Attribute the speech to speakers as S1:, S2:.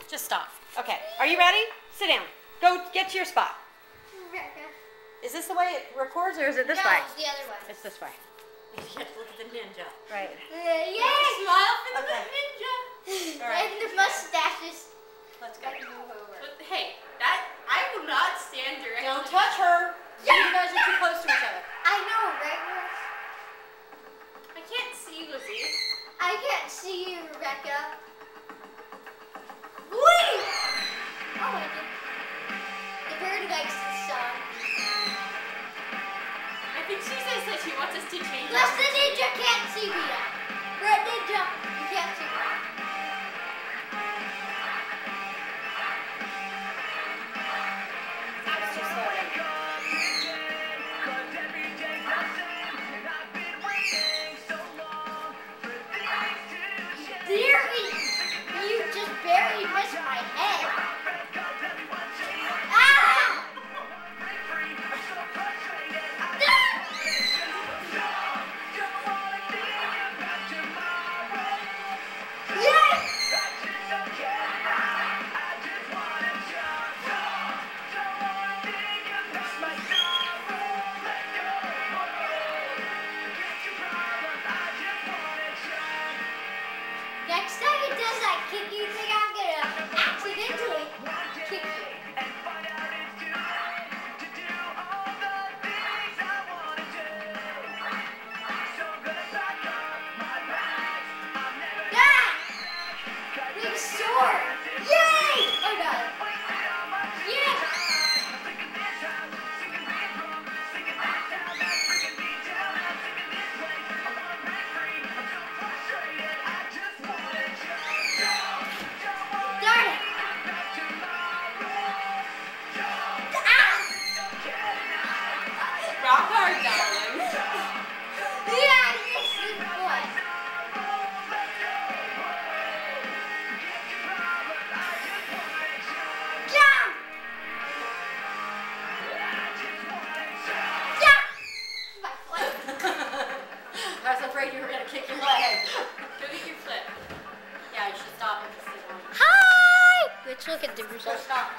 S1: Just stop.
S2: Okay. Are you ready? Sit down. Go get to your spot. Is this the way it records, or is it this way?
S3: No, it's the other way.
S2: It's this way.
S1: You have to look at the ninja.
S2: Right.
S3: Yay!
S1: Smile for the
S2: Okay.
S1: ninja. All
S3: And the mustaches.
S1: Let's go.
S3: Move over.
S1: But hey, I will not stand directly.
S2: Don't touch her.
S3: Yeah.
S2: You guys are too close to each other.
S3: I know, right?
S1: I can't see you, Lizzie.
S3: I can't see you, Rebecca. Wait! Oh, I did. The bird likes this song.
S1: I think she says that she wants us to change.
S3: Plus the ninja can't see me yet. Red ninja, you can't see me.
S2: That's too slow.
S3: Dear me, you just barely missed my head. Ah! Next time it does that kick you think I'm gonna accidentally kick you. Ah! Big sword! Yay! Oh god. Yeah! Darn it!
S1: Rock hard, darling.
S3: Yeah, this is what. Jump! Jump! My foot.
S2: I was afraid you were going to kick your leg.
S1: Go get your flip. Yeah, you should stop and just sit down.
S3: Hi! Let's look at the
S2: So
S3: results.
S2: stop.